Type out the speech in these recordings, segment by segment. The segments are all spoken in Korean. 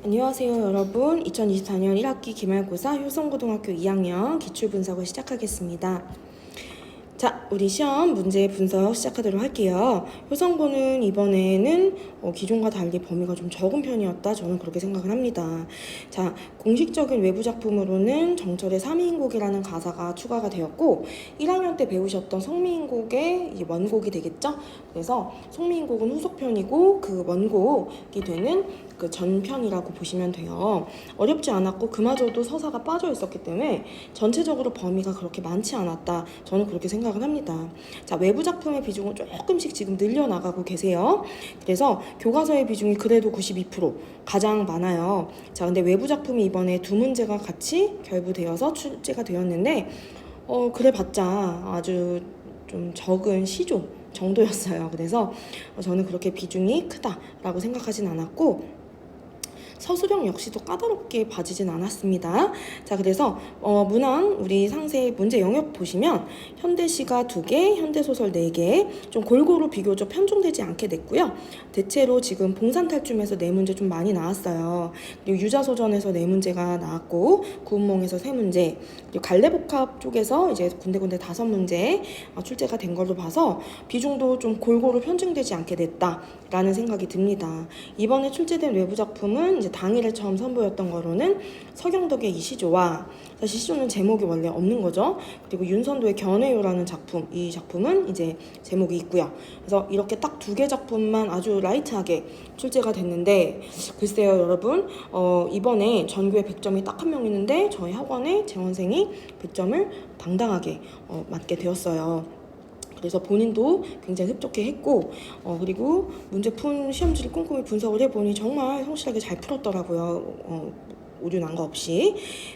안녕하세요 여러분. 2024년 1학기 기말고사 효성고등학교 2학년 기출분석을 시작하겠습니다. 자, 우리 시험 문제 분석 시작하도록 할게요. 효성고는 이번에는 기존과 달리 범위가 좀 적은 편이었다. 저는 그렇게 생각을 합니다. 자, 공식적인 외부 작품으로는 정철의 삼위인곡이라는 가사가 추가가 되었고 1학년 때 배우셨던 송미인곡의 이제 원곡이 되겠죠. 그래서 송미인곡은 후속편이고 그 원곡이 되는 그 전편이라고 보시면 돼요. 어렵지 않았고 그마저도 서사가 빠져 있었기 때문에 전체적으로 범위가 그렇게 많지 않았다. 저는 그렇게 생각을 합니다. 자, 외부 작품의 비중은 조금씩 지금 늘려나가고 계세요. 그래서 교과서의 비중이 그래도 92% 가장 많아요. 자, 근데 외부 작품이 이번에 두 문제가 같이 결부되어서 출제가 되었는데 그래봤자 아주 좀 적은 시조 정도였어요. 그래서 저는 그렇게 비중이 크다라고 생각하진 않았고 서술형 역시도 까다롭게 봐지진 않았습니다. 자, 그래서 문항 우리 상세 문제 영역 보시면 현대시가 2개, 현대소설 4개 좀 골고루 비교적 편중되지 않게 냈고요. 대체로 지금 봉산탈춤에서 4문제 좀 많이 나왔어요. 그리고 유자소전에서 4문제가 나왔고 구운몽에서 3문제, 그리고 갈래복합 쪽에서 이제 군데군데 5문제 출제가 된 걸로 봐서 비중도 좀 골고루 편중되지 않게 냈다라는 생각이 듭니다. 이번에 출제된 외부 작품은 이제 당일에 처음 선보였던 거로는 서경덕의 이 시조와, 사실 시조는 제목이 원래 없는 거죠. 그리고 윤선도의 견해요라는 작품, 이 작품은 이제 제목이 있고요. 그래서 이렇게 딱 2개 작품만 아주 라이트하게 출제가 됐는데 글쎄요 여러분, 이번에 전교에 100점이 딱 한 명 있는데 저희 학원에 재원생이 100점을 당당하게 맞게 되었어요. 그래서 본인도 굉장히 흡족해 했고 그리고 문제 푼 시험지를 꼼꼼히 분석을 해보니 정말 성실하게 잘 풀었더라고요. 오류 난 거 없이.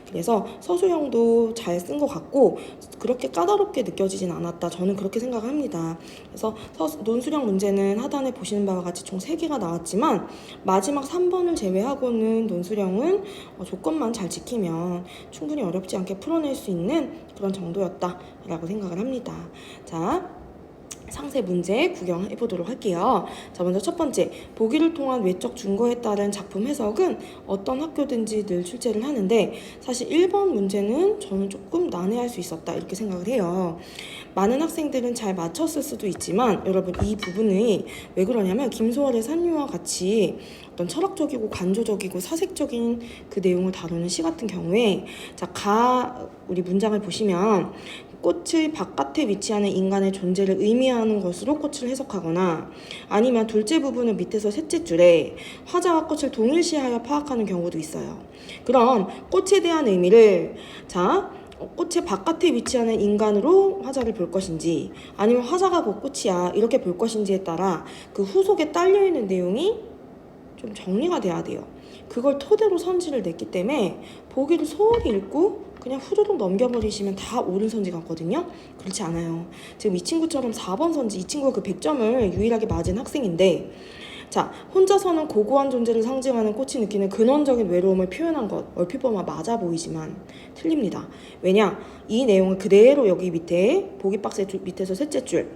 그래서 서술형도 잘 쓴 것 같고 그렇게 까다롭게 느껴지진 않았다. 저는 그렇게 생각합니다. 그래서 논술형 문제는 하단에 보시는 바와 같이 총 3개가 나왔지만 마지막 3번을 제외하고는 논술형은 조건만 잘 지키면 충분히 어렵지 않게 풀어낼 수 있는 그런 정도였다라고 생각을 합니다. 자, 상세 문제 구경해 보도록 할게요. 자, 먼저 첫 번째, 보기를 통한 외적 증거에 따른 작품 해석은 어떤 학교든지 늘 출제를 하는데 사실 1번 문제는 저는 조금 난해할 수 있었다 이렇게 생각을 해요. 많은 학생들은 잘 맞췄을 수도 있지만 여러분 이 부분이 왜 그러냐면 김소월의 산유와 같이 어떤 철학적이고 관조적이고 사색적인 그 내용을 다루는 시 같은 경우에 자, 우리 문장을 보시면 꽃의 바깥에 위치하는 인간의 존재를 의미하는 것으로 꽃을 해석하거나 아니면 둘째 부분을 밑에서 셋째 줄에 화자와 꽃을 동일시하여 파악하는 경우도 있어요. 그럼 꽃에 대한 의미를 꽃의 바깥에 위치하는 인간으로 화자를 볼 것인지 아니면 화자가 곧 꽃이야 이렇게 볼 것인지에 따라 그 후속에 딸려있는 내용이 좀 정리가 돼야 돼요. 그걸 토대로 선지를 냈기 때문에 보기를 소홀히 읽고 그냥 후루룩 넘겨버리시면 다 옳은 선지 같거든요. 그렇지 않아요. 지금 이 친구처럼 4번 선지, 이 친구가 그 100점을 유일하게 맞은 학생인데 자, 혼자서는 고고한 존재를 상징하는 꽃이 느끼는 근원적인 외로움을 표현한 것 얼핏 보면 맞아 보이지만 틀립니다. 왜냐? 이 내용을 그대로 여기 밑에 보기 박스 밑에서 셋째 줄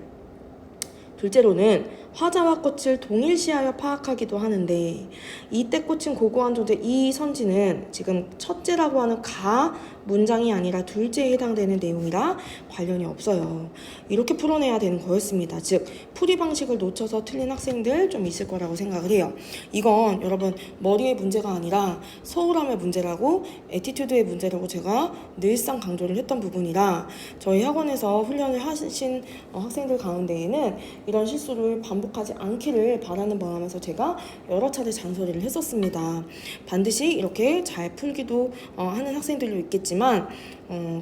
둘째로는 화자와 꽃을 동일시하여 파악하기도 하는데 이때 꽃은 고고한 존재 이 선지는 지금 첫째라고 하는 가 문장이 아니라 둘째에 해당되는 내용이라 관련이 없어요. 이렇게 풀어내야 되는 거였습니다. 즉 풀이 방식을 놓쳐서 틀린 학생들 좀 있을 거라고 생각을 해요. 이건 여러분 머리의 문제가 아니라 소홀함의 문제라고 애티튜드의 문제라고 제가 늘상 강조를 했던 부분이라 저희 학원에서 훈련을 하신 학생들 가운데에는 이런 실수를 반복하지 않기를 바라는 마음에서 제가 여러 차례 잔소리를 했었습니다. 반드시 이렇게 잘 풀기도 하는 학생들도 있겠지만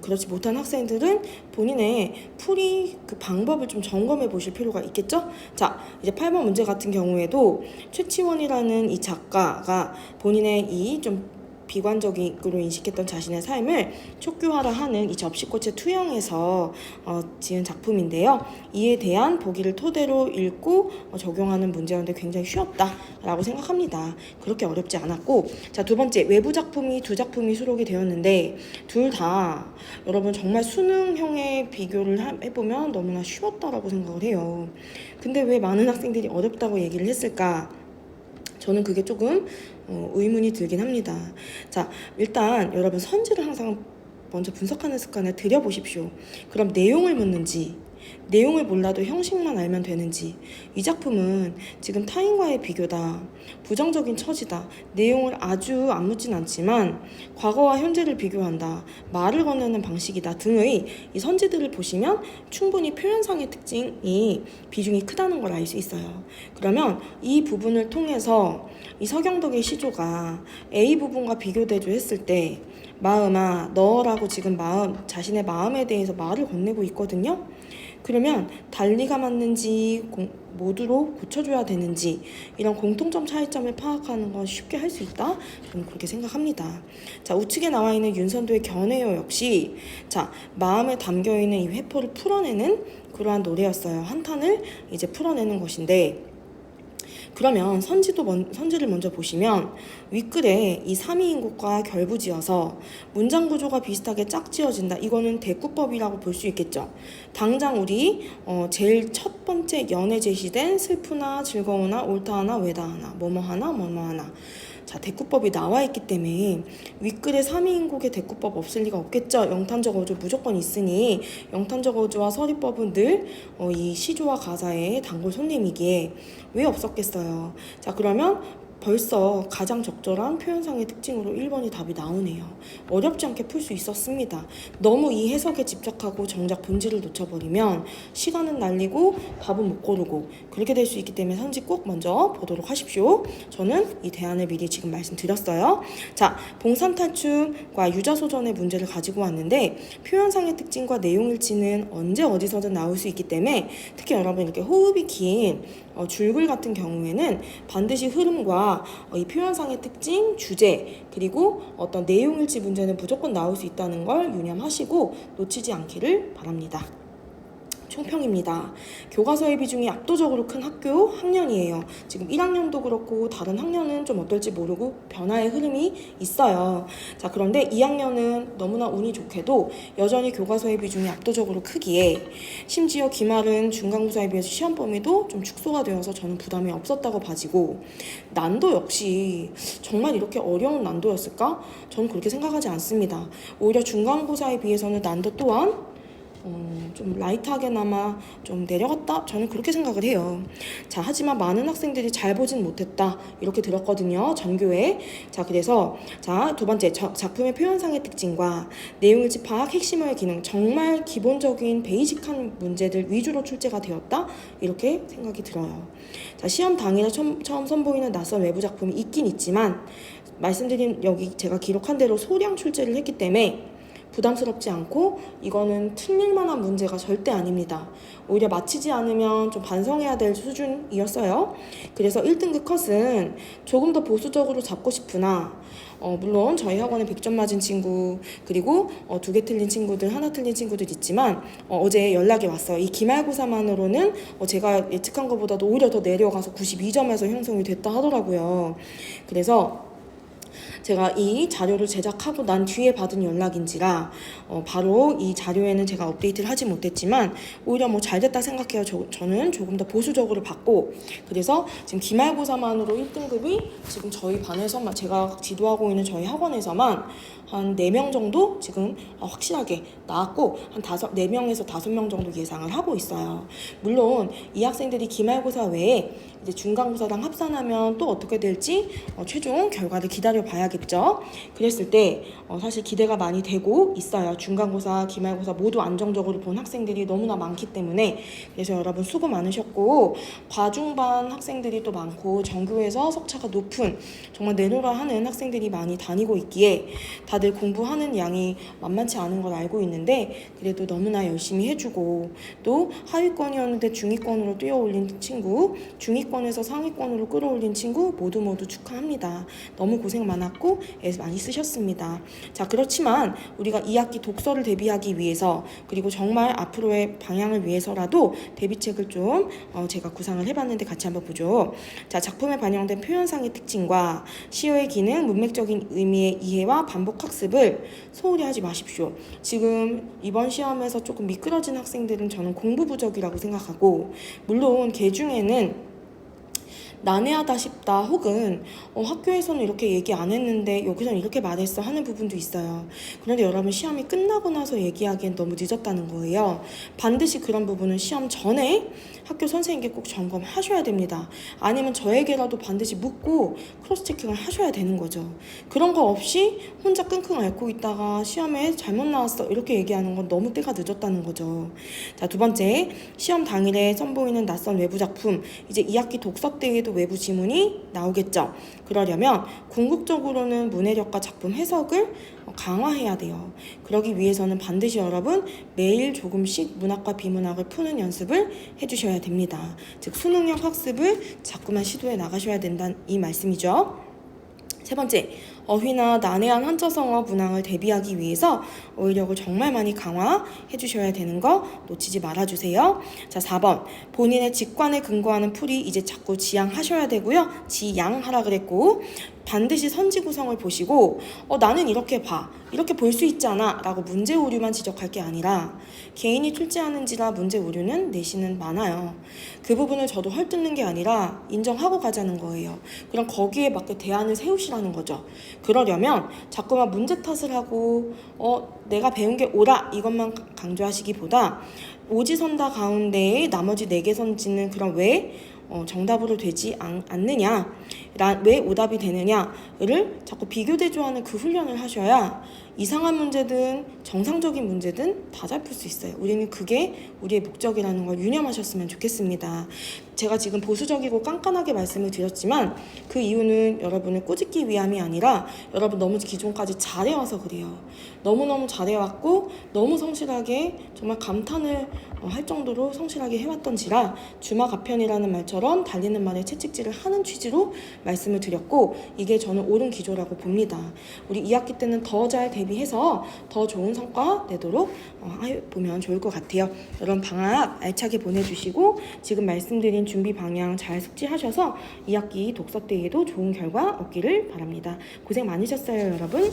그렇지 못한 학생들은 본인의 풀이 그 방법을 좀 점검해 보실 필요가 있겠죠? 자, 이제 8번 문제 같은 경우에도 최치원이라는 이 작가가 본인의 이 좀 비관적으로 인식했던 자신의 삶을 촉구하라 하는 이 접시꽃의 투영에서 지은 작품인데요. 이에 대한 보기를 토대로 읽고 적용하는 문제였는데 굉장히 쉬웠다라고 생각합니다. 그렇게 어렵지 않았고 자, 두 번째 외부 작품이 2작품이 수록이 되었는데 둘 다 여러분 정말 수능형의 비교를 해보면 너무나 쉬웠다라고 생각을 해요. 근데 왜 많은 학생들이 어렵다고 얘기를 했을까? 저는 그게 조금 의문이 들긴 합니다. 자, 일단 여러분 선지를 항상 먼저 분석하는 습관을 들여보십시오. 그럼 내용을 묻는지, 내용을 몰라도 형식만 알면 되는지, 이 작품은 지금 타인과의 비교다, 부정적인 처지다, 내용을 아주 안 묻진 않지만 과거와 현재를 비교한다, 말을 건네는 방식이다 등의 이 선지들을 보시면 충분히 표현상의 특징이 비중이 크다는 걸 알 수 있어요. 그러면 이 부분을 통해서 이 서경덕의 시조가 A 부분과 비교대조했을 때 마음아 너라고 지금 자신의 마음에 대해서 말을 건네고 있거든요. 그러면 달리가 맞는지 모두로 고쳐줘야 되는지 이런 공통점 차이점을 파악하는 건 쉽게 할 수 있다. 저는 그렇게 생각합니다. 자, 우측에 나와 있는 윤선도의 견해요 역시 자 마음에 담겨 있는 이 회포를 풀어내는 그러한 노래였어요. 한탄을 이제 풀어내는 것인데. 그러면 선지를 먼저 보시면 윗글에 이 3위인국과 결부지어서 문장 구조가 비슷하게 짝지어진다. 이거는 대꾸법이라고 볼 수 있겠죠. 당장 우리 제일 첫 번째 연에 제시된 슬프나 즐거우나 옳다하나 외다하나 뭐뭐하나 뭐뭐하나 자, 대꾸법이 나와 있기 때문에 윗글에 3위인국의 대꾸법 없을 리가 없겠죠. 영탄적 어조 무조건 있으니 영탄적 어조와 서리법은 늘 이 시조와 가사의 단골 손님이기에 왜 없었겠어요. 자, 그러면 벌써 가장 적절한 표현상의 특징으로 1번이 답이 나오네요. 어렵지 않게 풀 수 있었습니다. 너무 이 해석에 집착하고 정작 본질을 놓쳐버리면 시간은 날리고 답은 못 고르고 그렇게 될 수 있기 때문에 선지 꼭 먼저 보도록 하십시오. 저는 이 대안을 미리 지금 말씀드렸어요. 자, 봉산탈춤과 유자소전의 문제를 가지고 왔는데 표현상의 특징과 내용일치는 언제 어디서든 나올 수 있기 때문에 특히 여러분 이렇게 호흡이 긴 줄글 같은 경우에는 반드시 흐름과 이 표현상의 특징, 주제, 그리고 어떤 내용일치 문제는 무조건 나올 수 있다는 걸 유념하시고 놓치지 않기를 바랍니다. 총평입니다. 교과서의 비중이 압도적으로 큰 학년이에요. 지금 1학년도 그렇고 다른 학년은 좀 어떨지 모르고 변화의 흐름이 있어요. 자, 그런데 2학년은 너무나 운이 좋게도 여전히 교과서의 비중이 압도적으로 크기에 심지어 기말은 중간고사에 비해서 시험 범위도 좀 축소가 되어서 저는 부담이 없었다고 봐지고 난도 역시 정말 이렇게 어려운 난도였을까? 저는 그렇게 생각하지 않습니다. 오히려 중간고사에 비해서는 난도 또한 좀 라이트하게나마 좀 내려갔다? 저는 그렇게 생각을 해요. 자, 하지만 많은 학생들이 잘 보진 못했다. 이렇게 들었거든요. 전교에. 자, 그래서 자, 두 번째 작품의 표현상의 특징과 내용일치 파악, 핵심의 기능 정말 기본적인 베이직한 문제들 위주로 출제가 되었다. 이렇게 생각이 들어요. 자, 시험 당일에 처음 선보이는 낯선 외부 작품이 있긴 있지만 말씀드린 여기 제가 기록한 대로 소량 출제를 했기 때문에 부담스럽지 않고 이거는 틀릴 만한 문제가 절대 아닙니다. 오히려 맞히지 않으면 좀 반성해야 될 수준이었어요. 그래서 1등급 컷은 조금 더 보수적으로 잡고 싶으나 물론 저희 학원에 100점 맞은 친구 그리고 2개 틀린 친구들, 하나 틀린 친구들 있지만 어제 연락이 왔어요. 이 기말고사만으로는 제가 예측한 것보다도 오히려 더 내려가서 92점에서 형성이 됐다 하더라고요. 그래서 제가 이 자료를 제작하고 난 뒤에 받은 연락인지라 바로 이 자료에는 제가 업데이트를 하지 못했지만 오히려 뭐 잘됐다 생각해요. 저는 조금 더 보수적으로 봤고 그래서 지금 기말고사만으로 1등급이 지금 저희 반에서만 제가 지도하고 있는 저희 학원에서만 한 4명 정도 지금 확실하게 나왔고 한 4명에서 5명 정도 예상을 하고 있어요. 물론 이 학생들이 기말고사 외에 이제 중간고사랑 합산하면 또 어떻게 될지 최종 결과를 기다려 봐야겠죠. 그랬을 때 사실 기대가 많이 되고 있어요. 중간고사, 기말고사 모두 안정적으로 본 학생들이 너무나 많기 때문에 그래서 여러분 수고 많으셨고 과중반 학생들이 또 많고 전교에서 석차가 높은 정말 내노라 하는 학생들이 많이 다니고 있기에 다들 공부하는 양이 만만치 않은 걸 알고 있는데 그래도 너무나 열심히 해주고 또 하위권이었는데 중위권으로 뛰어올린 친구, 중위권에서 상위권으로 끌어올린 친구 모두 축하합니다. 너무 고생 많았고 애써 많이 쓰셨습니다. 자, 그렇지만 우리가 2학기 독서를 대비하기 위해서 그리고 정말 앞으로의 방향을 위해서라도 대비책을 좀 제가 구상을 해봤는데 같이 한번 보죠. 자, 작품에 반영된 표현상의 특징과 시어의 기능, 문맥적인 의미의 이해와 반복 학습을 소홀히 하지 마십시오. 지금 이번 시험에서 조금 미끄러진 학생들은 저는 공부 부족이라고 생각하고 물론 개 중에는 난해하다 싶다 혹은 학교에서는 이렇게 얘기 안 했는데 여기서는 이렇게 말했어 하는 부분도 있어요. 그런데 여러분 시험이 끝나고 나서 얘기하기엔 너무 늦었다는 거예요. 반드시 그런 부분은 시험 전에 학교 선생님께 꼭 점검하셔야 됩니다. 아니면 저에게라도 반드시 묻고 크로스 체킹을 하셔야 되는 거죠. 그런 거 없이 혼자 끙끙 앓고 있다가 시험에 잘못 나왔어 이렇게 얘기하는 건 너무 때가 늦었다는 거죠. 자, 두 번째, 시험 당일에 선보이는 낯선 외부 작품, 이제 2학기 독서 때에도 외부 지문이 나오겠죠. 그러려면 궁극적으로는 문해력과 작품 해석을 강화해야 돼요. 그러기 위해서는 반드시 여러분 매일 조금씩 문학과 비문학을 푸는 연습을 해주셔야 됩니다. 즉 수능형 학습을 자꾸만 시도해 나가셔야 된다는 이 말씀이죠. 세 번째, 어휘나 난해한 한자성어 문항을 대비하기 위해서 어휘력을 정말 많이 강화해 주셔야 되는 거 놓치지 말아주세요. 자, 4번, 본인의 직관에 근거하는 풀이 이제 자꾸 지향하셔야 되고요. 지양하라 그랬고, 반드시 선지 구성을 보시고 나는 이렇게 봐, 이렇게 볼 수 있잖아 라고 문제 오류만 지적할 게 아니라 개인이 출제하는지라 문제 오류는 내신은 많아요. 그 부분을 저도 헐뜯는 게 아니라 인정하고 가자는 거예요. 그럼 거기에 맞게 대안을 세우시라는 거죠. 그러려면 자꾸만 문제 탓을 하고 내가 배운 게 옳아 이것만 강조하시기보다 오지선다 가운데에 나머지 4개 선지는 그럼 왜 정답으로 되지 않느냐, 왜 오답이 되느냐를 자꾸 비교대조하는 그 훈련을 하셔야 이상한 문제든 정상적인 문제든 다 잘 풀 수 있어요. 우리는 그게 우리의 목적이라는 걸 유념하셨으면 좋겠습니다. 제가 지금 보수적이고 깐깐하게 말씀을 드렸지만 그 이유는 여러분을 꼬집기 위함이 아니라 여러분 너무 기존까지 잘해와서 그래요. 너무너무 잘해왔고 너무 성실하게 정말 감탄을 할 정도로 성실하게 해왔던지라 주마가편이라는 말처럼 달리는 말에 채찍질을 하는 취지로 말씀을 드렸고 이게 저는 옳은 기조라고 봅니다. 우리 2학기 때는 더 잘 대비해서 더 좋은 성과 내도록 보면 좋을 것 같아요. 여러분 방학 알차게 보내주시고 지금 말씀드린 준비 방향 잘 숙지하셔서 2학기 독서 때에도 좋은 결과 얻기를 바랍니다. 고생 많으셨어요, 여러분.